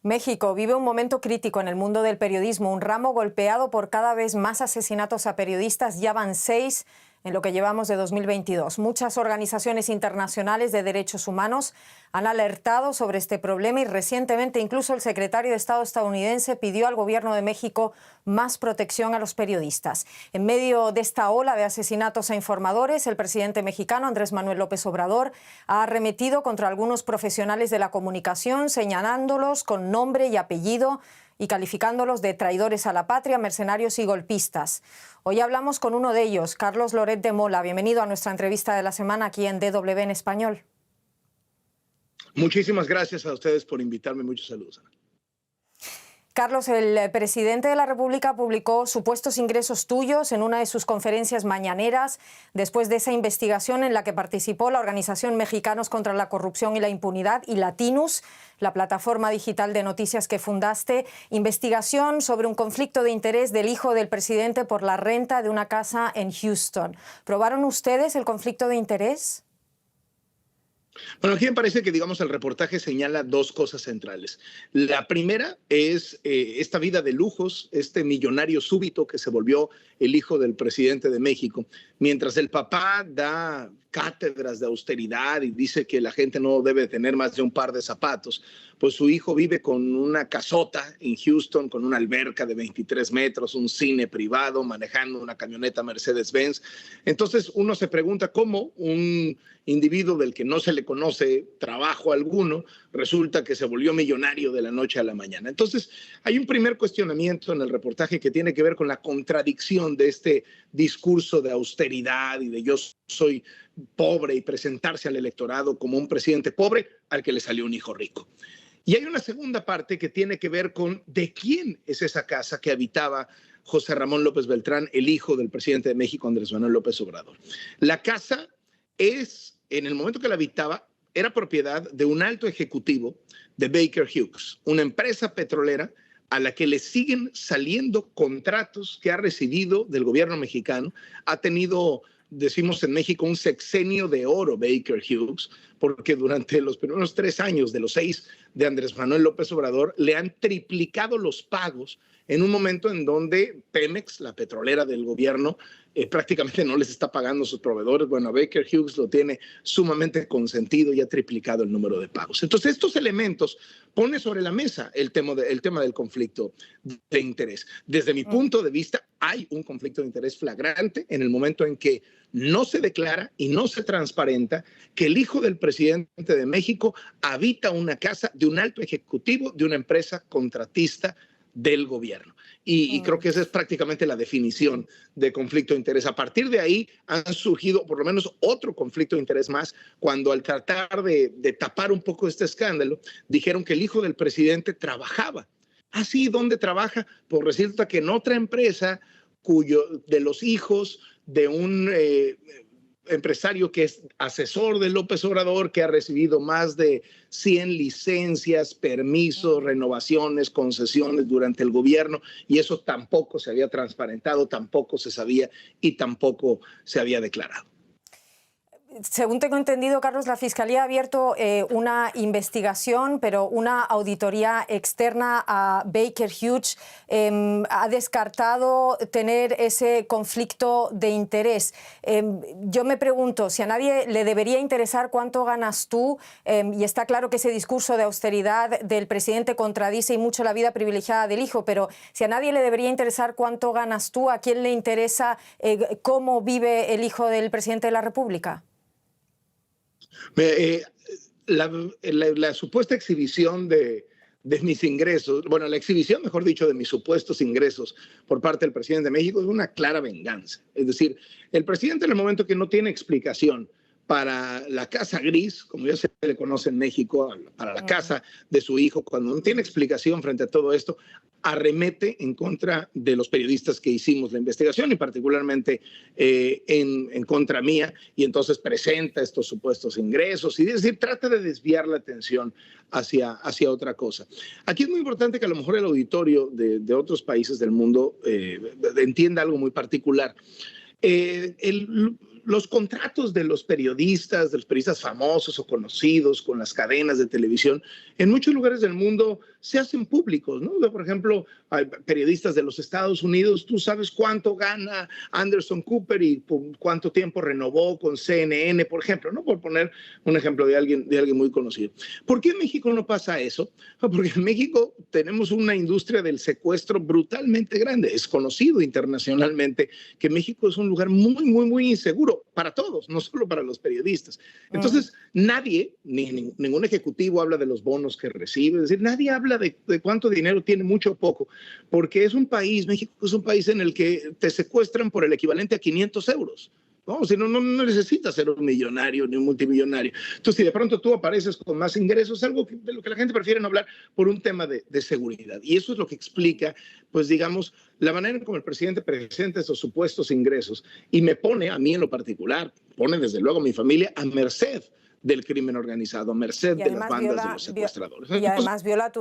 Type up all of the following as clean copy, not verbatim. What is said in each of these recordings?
México vive un momento crítico en el mundo del periodismo, un ramo golpeado por cada vez más asesinatos a periodistas. Ya van 6 en lo que llevamos de 2022. Muchas organizaciones internacionales de derechos humanos han alertado sobre este problema y recientemente incluso el secretario de Estado estadounidense pidió al gobierno de México más protección a los periodistas. En medio de esta ola de asesinatos a informadores, el presidente mexicano Andrés Manuel López Obrador ha arremetido contra algunos profesionales de la comunicación, señalándolos con nombre y apellido y calificándolos de traidores a la patria, mercenarios y golpistas. Hoy hablamos con uno de ellos, Carlos Loret de Mola. Bienvenido a nuestra entrevista de la semana aquí en DW en español. Muchísimas gracias a ustedes por invitarme. Muchos saludos. Carlos, el presidente de la República publicó supuestos ingresos tuyos en una de sus conferencias mañaneras después de esa investigación en la que participó la Organización Mexicanos contra la Corrupción y la Impunidad y Latinus, la plataforma digital de noticias que fundaste. Investigación sobre un conflicto de interés del hijo del presidente por la renta de una casa en Houston. ¿Probaron ustedes el conflicto de interés? Bueno, aquí me parece que, digamos, el reportaje señala dos cosas centrales. La primera es esta vida de lujos, este millonario súbito que se volvió el hijo del presidente de México. Mientras el papá da cátedras de austeridad y dice que la gente no debe tener más de un par de zapatos, pues su hijo vive con una casota en Houston, con una alberca de 23 metros, un cine privado, manejando una camioneta Mercedes-Benz. Entonces uno se pregunta cómo un individuo del que no se le conoce trabajo alguno, resulta que se volvió millonario de la noche a la mañana. Entonces hay un primer cuestionamiento en el reportaje que tiene que ver con la contradicción de este discurso de austeridad y de yo soy pobre y presentarse al electorado como un presidente pobre al que le salió un hijo rico. Y hay una segunda parte que tiene que ver con de quién es esa casa que habitaba José Ramón López Beltrán, el hijo del presidente de México, Andrés Manuel López Obrador. La casa en el momento que la habitaba, era propiedad de un alto ejecutivo de Baker Hughes, una empresa petrolera a la que le siguen saliendo contratos que ha recibido del gobierno mexicano. Ha tenido, decimos en México, un sexenio de oro Baker Hughes, porque durante los primeros 3 años de los 6 de Andrés Manuel López Obrador le han triplicado los pagos en un momento en donde Pemex, la petrolera del gobierno, prácticamente no les está pagando a sus proveedores. Bueno, Baker Hughes lo tiene sumamente consentido y ha triplicado el número de pagos. Entonces, estos elementos ponen sobre la mesa el tema del conflicto de interés. Desde mi punto de vista, hay un conflicto de interés flagrante en el momento en que no se declara y no se transparenta que el hijo del presidente de México habita una casa de un alto ejecutivo de una empresa contratista del gobierno. Y creo que esa es prácticamente la definición de conflicto de interés. A partir de ahí han surgido por lo menos otro conflicto de interés más, cuando al tratar de tapar un poco este escándalo, dijeron que el hijo del presidente trabajaba. Ah, sí, ¿dónde trabaja? Pues resulta que en otra empresa de los hijos de un empresario que es asesor de López Obrador, que ha recibido más de 100 licencias, permisos, renovaciones, concesiones durante el gobierno, y eso tampoco se había transparentado, tampoco se sabía y tampoco se había declarado. Según tengo entendido, Carlos, la Fiscalía ha abierto una investigación, pero una auditoría externa a Baker Hughes ha descartado tener ese conflicto de interés. Yo me pregunto si a nadie le debería interesar cuánto ganas tú, y está claro que ese discurso de austeridad del presidente contradice y mucho la vida privilegiada del hijo, pero si a nadie le debería interesar cuánto ganas tú, ¿a quién le interesa cómo vive el hijo del presidente de la República? La supuesta exhibición de mis ingresos, bueno, la exhibición, mejor dicho, de mis supuestos ingresos por parte del presidente de México es una clara venganza. Es decir, el presidente, en el momento que no tiene explicación para la casa gris, como ya se le conoce en México, para la casa de su hijo, cuando no tiene explicación frente a todo esto, arremete en contra de los periodistas que hicimos la investigación y particularmente en contra mía, y entonces presenta estos supuestos ingresos y es decir, trata de desviar la atención hacia otra cosa. Aquí es muy importante que a lo mejor el auditorio de otros países del mundo entienda algo muy particular. los contratos de los periodistas famosos o conocidos con las cadenas de televisión, en muchos lugares del mundo se hacen públicos, ¿no? Por ejemplo, hay periodistas de los Estados Unidos, tú sabes cuánto gana Anderson Cooper y cuánto tiempo renovó con CNN, por ejemplo, ¿no? Por poner un ejemplo de alguien muy conocido. ¿Por qué en México no pasa eso? Porque en México tenemos una industria del secuestro brutalmente grande. Es conocido internacionalmente que México es un lugar muy inseguro para todos, no solo para los periodistas. Entonces, nadie, ningún ejecutivo habla de los bonos que recibe, es decir, nadie habla de cuánto dinero tiene, mucho o poco, porque es un país, México es un país en el que te secuestran por el equivalente a 500 euros. No, si no necesitas ser un millonario ni un multimillonario. Entonces, si de pronto tú apareces con más ingresos, algo de lo que la gente prefiere no hablar por un tema de seguridad. Y eso es lo que explica, pues digamos, la manera en cómo el presidente presenta esos supuestos ingresos y me pone, a mí en lo particular, pone desde luego a mi familia a merced del crimen organizado, a merced de las bandas de los secuestradores. Y además viola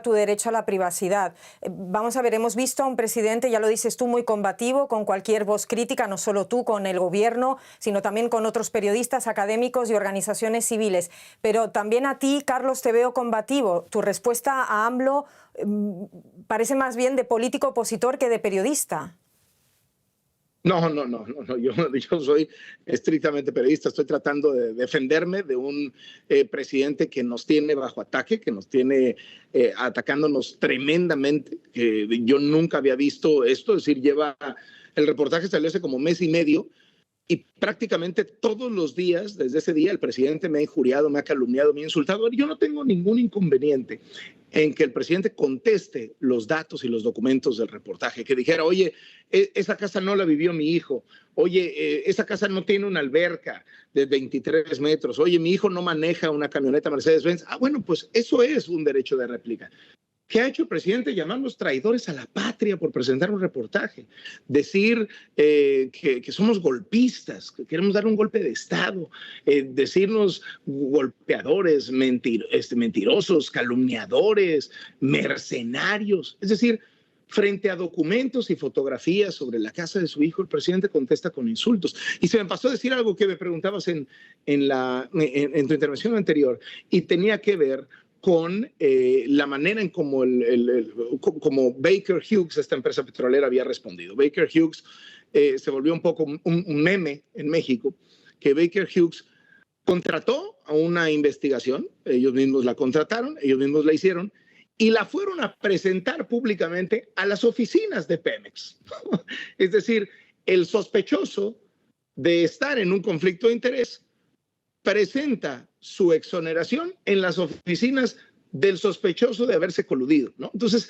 tu derecho a la privacidad. Vamos a ver, hemos visto a un presidente, ya lo dices tú, muy combativo, con cualquier voz crítica, no solo tú con el gobierno, sino también con otros periodistas, académicos y organizaciones civiles. Pero también a ti, Carlos, te veo combativo. Tu respuesta a AMLO parece más bien de político opositor que de periodista. No, yo soy estrictamente periodista, estoy tratando de defenderme de un presidente que nos tiene bajo ataque, que nos tiene atacándonos tremendamente, que yo nunca había visto esto, es decir, el reportaje salió hace como mes y medio, y prácticamente todos los días, desde ese día, el presidente me ha injuriado, me ha calumniado, me ha insultado. Yo no tengo ningún inconveniente en que el presidente conteste los datos y los documentos del reportaje, que dijera, oye, esa casa no la vivió mi hijo, oye, esa casa no tiene una alberca de 23 metros, oye, mi hijo no maneja una camioneta Mercedes-Benz. Bueno, pues eso es un derecho de réplica. ¿Qué ha hecho el presidente? Llamarnos traidores a la patria por presentar un reportaje, decir que somos golpistas, que queremos dar un golpe de Estado, decirnos golpeadores, mentirosos, calumniadores, mercenarios. Es decir, frente a documentos y fotografías sobre la casa de su hijo, el presidente contesta con insultos. Y se me pasó a decir algo que me preguntabas en tu intervención anterior, y tenía que ver con la manera en como Baker Hughes, esta empresa petrolera, había respondido. Baker Hughes se volvió un poco un meme en México, que Baker Hughes contrató a una investigación, ellos mismos la contrataron, ellos mismos la hicieron, y la fueron a presentar públicamente a las oficinas de Pemex. Es decir, el sospechoso de estar en un conflicto de interés presenta su exoneración en las oficinas del sospechoso de haberse coludido, ¿no? Entonces,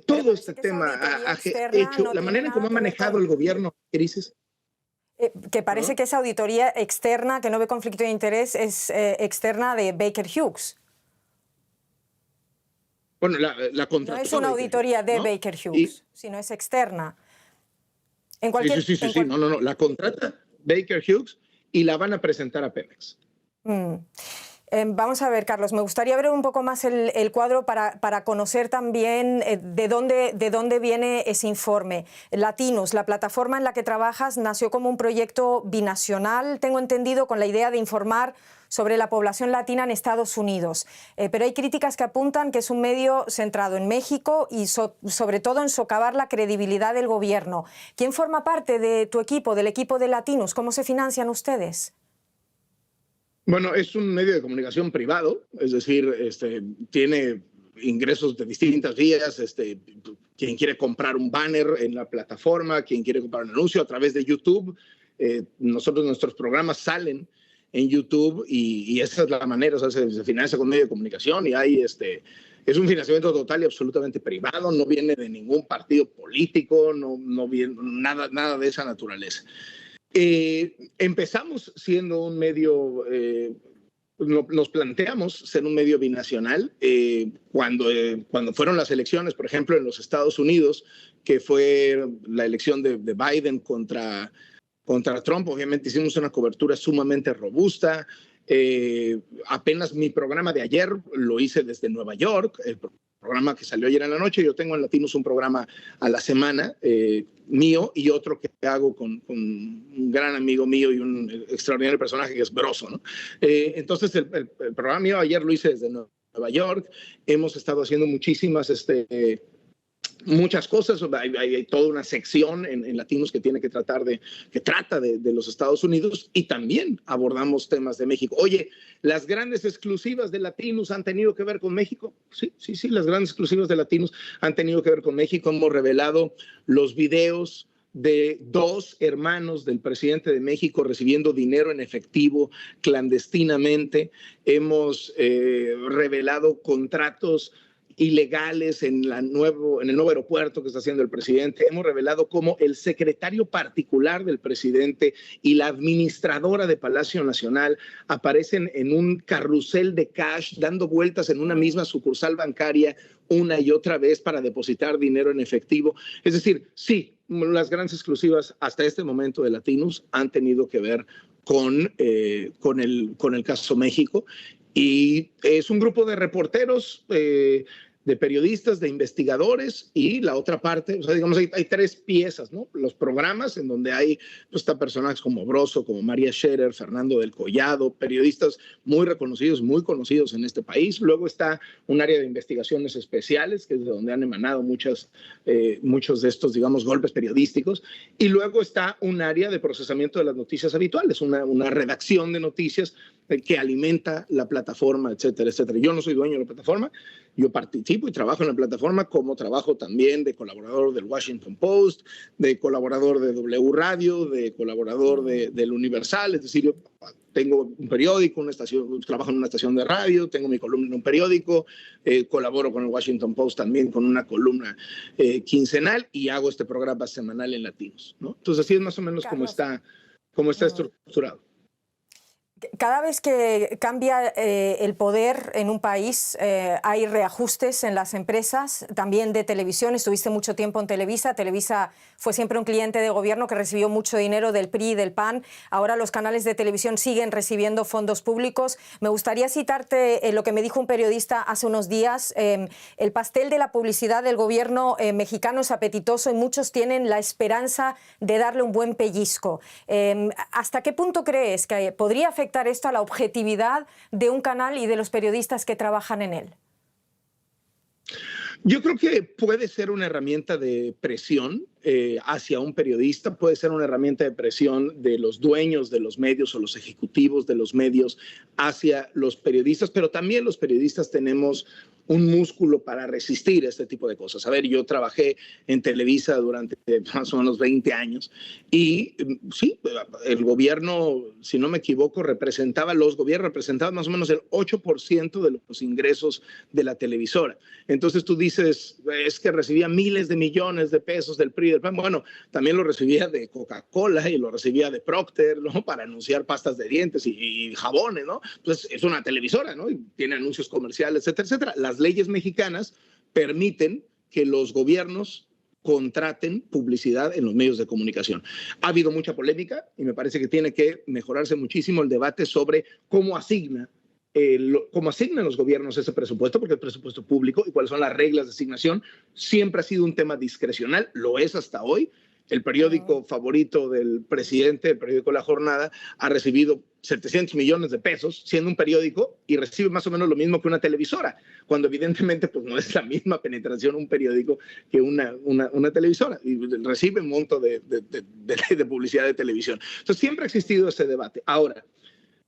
todo este tema ha hecho, la manera en cómo ha manejado el gobierno, crisis. Que parece que esa auditoría externa, que no ve conflicto de interés, es externa de Baker Hughes. Bueno, la contrató. No es una auditoría de Baker Hughes, sino es externa. En cualquier, sí, no, la contrata Baker Hughes y la van a presentar a Pemex. Vamos a ver, Carlos, me gustaría ver un poco más el cuadro para conocer también de dónde viene ese informe. Latinos, la plataforma en la que trabajas, nació como un proyecto binacional, tengo entendido, con la idea de informar sobre la población latina en Estados Unidos. Pero hay críticas que apuntan que es un medio centrado en México y sobre todo en socavar la credibilidad del gobierno. ¿Quién forma parte de tu equipo, del equipo de Latinos? ¿Cómo se financian ustedes? Bueno, es un medio de comunicación privado, es decir, tiene ingresos de distintas vías, quien quiere comprar un banner en la plataforma, quien quiere comprar un anuncio a través de YouTube. Nuestros programas salen en YouTube y esa es la manera, o sea, se financia con medio de comunicación y hay es un financiamiento total y absolutamente privado, no viene de ningún partido político, no viene nada de esa naturaleza. Empezamos siendo un medio, nos planteamos ser un medio binacional cuando fueron las elecciones, por ejemplo, en los Estados Unidos, que fue la elección de Biden contra Trump. Obviamente hicimos una cobertura sumamente robusta. Apenas mi programa de ayer lo hice desde Nueva York, el programa que salió ayer en la noche. Yo tengo en Latinos un programa a la semana mío y otro que hago con un gran amigo mío y un extraordinario personaje que es Broso, ¿no? Entonces el programa mío ayer lo hice desde Nueva York. Hemos estado haciendo muchas cosas, hay toda una sección en Latinos que trata de los Estados Unidos, y también abordamos temas de México. Oye, ¿las grandes exclusivas de Latinos han tenido que ver con México? Sí, las grandes exclusivas de Latinos han tenido que ver con México. Hemos revelado los videos de 2 hermanos del presidente de México recibiendo dinero en efectivo clandestinamente. Hemos revelado contratos ilegales en el nuevo aeropuerto que está haciendo el presidente. Hemos revelado cómo el secretario particular del presidente y la administradora de Palacio Nacional aparecen en un carrusel de cash dando vueltas en una misma sucursal bancaria una y otra vez para depositar dinero en efectivo. Es decir, sí, las grandes exclusivas hasta este momento de Latinos han tenido que ver con el caso México, y es un grupo de reporteros, de periodistas, de investigadores, y la otra parte, o sea, digamos, hay 3 piezas, ¿no? Los programas en donde está personajes como Broso, como María Scherer, Fernando del Collado, periodistas muy reconocidos, muy conocidos en este país. Luego está un área de investigaciones especiales, que es de donde han emanado muchos de estos, digamos, golpes periodísticos. Y luego está un área de procesamiento de las noticias habituales, una redacción de noticias que alimenta la plataforma, etcétera, etcétera. Yo no soy dueño de la plataforma, yo participo y trabajo en la plataforma, como trabajo también de colaborador del Washington Post, de colaborador de W Radio, de colaborador del Universal. Es decir, yo tengo un periódico, trabajo en una estación de radio, tengo mi columna en un periódico, colaboro con el Washington Post también con una columna quincenal, y hago este programa semanal en Latinos, ¿no? Entonces así es más o menos como está estructurado. Cada vez que cambia el poder en un país, hay reajustes en las empresas, también de televisión. Estuviste mucho tiempo en Televisa. Televisa fue siempre un cliente de gobierno que recibió mucho dinero del PRI y del PAN. Ahora los canales de televisión siguen recibiendo fondos públicos. Me gustaría citarte lo que me dijo un periodista hace unos días. El pastel de la publicidad del gobierno mexicano es apetitoso y muchos tienen la esperanza de darle un buen pellizco. ¿Hasta qué punto crees que podría afectar esto a la objetividad de un canal y de los periodistas que trabajan en él? Yo creo que puede ser una herramienta de presión hacia un periodista, puede ser una herramienta de presión de los dueños de los medios o los ejecutivos de los medios hacia los periodistas, pero también los periodistas tenemos un músculo para resistir este tipo de cosas. A ver, yo trabajé en Televisa durante más o menos 20 años y sí, el gobierno, si no me equivoco, los gobiernos representaban más o menos el 8% de los ingresos de la televisora. Entonces tú dices, es que recibía miles de millones de pesos del PRI y del PAN. Bueno, también lo recibía de Coca-Cola y lo recibía de Procter, ¿no? Para anunciar pastas de dientes y jabones, ¿no? Entonces es una televisora, ¿no? Y tiene anuncios comerciales, etcétera, etcétera. Las leyes mexicanas permiten que los gobiernos contraten publicidad en los medios de comunicación. Ha habido mucha polémica y me parece que tiene que mejorarse muchísimo el debate sobre cómo asignan los gobiernos ese presupuesto, porque es presupuesto público, y cuáles son las reglas de asignación. Siempre ha sido un tema discrecional, lo es hasta hoy. El periódico favorito del presidente, el periódico La Jornada, ha recibido 700 millones de pesos siendo un periódico y recibe más o menos lo mismo que una televisora, cuando evidentemente pues no es la misma penetración un periódico que una televisora, y recibe un monto de publicidad de televisión. Entonces siempre ha existido ese debate. Ahora,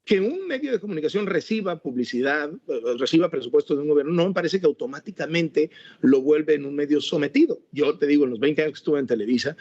que un medio de comunicación reciba publicidad, reciba presupuesto de un gobierno, no me parece que automáticamente lo vuelve en un medio sometido. Yo te digo, en los 20 años que estuve en Televisa,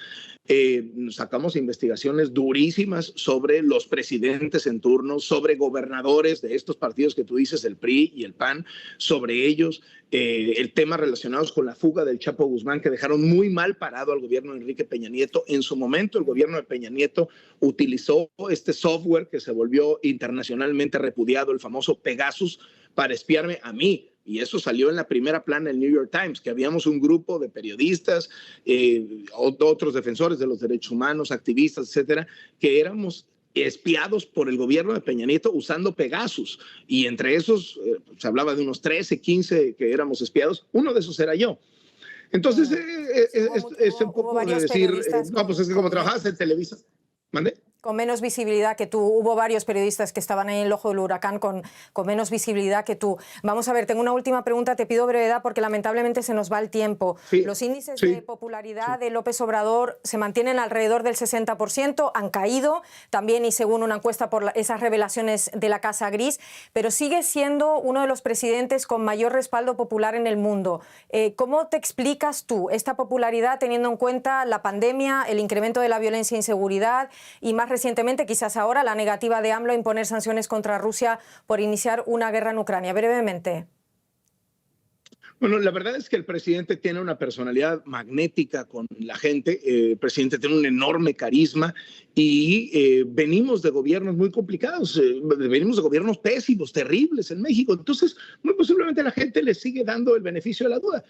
sacamos investigaciones durísimas sobre los presidentes en turno, sobre gobernadores de estos partidos que tú dices, el PRI y el PAN, sobre ellos, el tema relacionados con la fuga del Chapo Guzmán, que dejaron muy mal parado al gobierno de Enrique Peña Nieto. En su momento, el gobierno de Peña Nieto utilizó este software que se volvió internacionalmente repudiado, el famoso Pegasus, para espiarme a mí. Y eso salió en la primera plana del New York Times, que habíamos un grupo de periodistas, otros defensores de los derechos humanos, activistas, etcétera, que éramos espiados por el gobierno de Peña Nieto usando Pegasus. Y entre esos se hablaba de unos 13, 15 que éramos espiados. Uno de esos era yo. Entonces, es un poco de decir, no, pues es que como trabajabas en Televisa. ¿Mande? Con menos visibilidad que tú. Hubo varios periodistas que estaban ahí en el ojo del huracán con menos visibilidad que tú. Vamos a ver, tengo una última pregunta, te pido brevedad porque lamentablemente se nos va el tiempo. Sí, Los índices sí, de popularidad sí. de López Obrador se mantienen alrededor del 60%, han caído también y según una encuesta por esas revelaciones de la Casa Gris, pero sigue siendo uno de los presidentes con mayor respaldo popular en el mundo. ¿Cómo te explicas tú esta popularidad teniendo en cuenta la pandemia, el incremento de la violencia e inseguridad y más recientemente, quizás ahora, la negativa de AMLO a imponer sanciones contra Rusia por iniciar una guerra en Ucrania? Brevemente. Bueno, la verdad es que el presidente tiene una personalidad magnética con la gente. El presidente tiene un enorme carisma y venimos de gobiernos muy complicados, venimos de gobiernos pésimos, terribles en México. Entonces, muy posiblemente la gente le sigue dando el beneficio de la duda.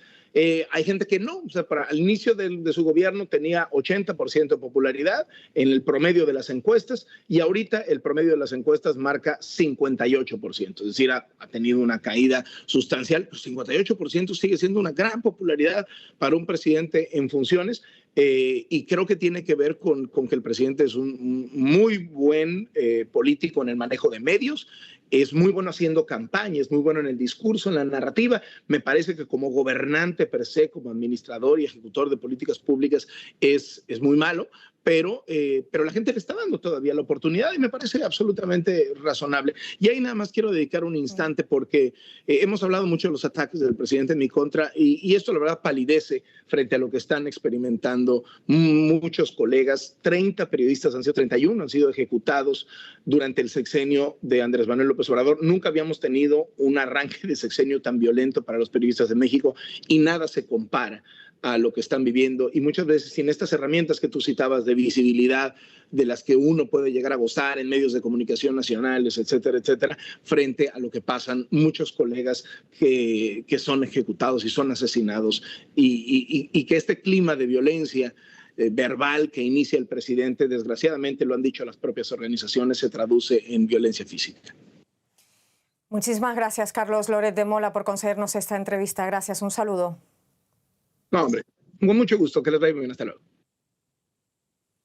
Hay gente que no, o sea, al inicio de su gobierno tenía 80% de popularidad en el promedio de las encuestas y ahorita el promedio de las encuestas marca 58%, es decir, ha tenido una caída sustancial, pero 58% sigue siendo una gran popularidad para un presidente en funciones. Y creo que tiene que ver con que el presidente es un muy buen político en el manejo de medios, es muy bueno haciendo campaña, es muy bueno en el discurso, en la narrativa. Me parece que como gobernante per se, como administrador y ejecutor de políticas públicas, es muy malo, pero la gente le está dando todavía la oportunidad y me parece absolutamente razonable. Y ahí nada más quiero dedicar un instante porque hemos hablado mucho de los ataques del presidente en mi contra y esto la verdad palidece frente a lo que están experimentando muchos colegas. 30 periodistas han sido, 31 han sido ejecutados durante el sexenio de Andrés Manuel López Obrador. Nunca habíamos tenido un arranque de sexenio tan violento para los periodistas de México y nada se compara a lo que están viviendo y muchas veces sin estas herramientas que tú citabas de visibilidad de las que uno puede llegar a gozar en medios de comunicación nacionales, etcétera, etcétera, frente a lo que pasan muchos colegas que son ejecutados y son asesinados y que este clima de violencia verbal que inicia el presidente, desgraciadamente lo han dicho las propias organizaciones, se traduce en violencia física. Muchísimas gracias, Carlos Loret de Mola, por concedernos esta entrevista. Gracias, un saludo. No, hombre, con mucho gusto, que les vaya muy bien, hasta luego.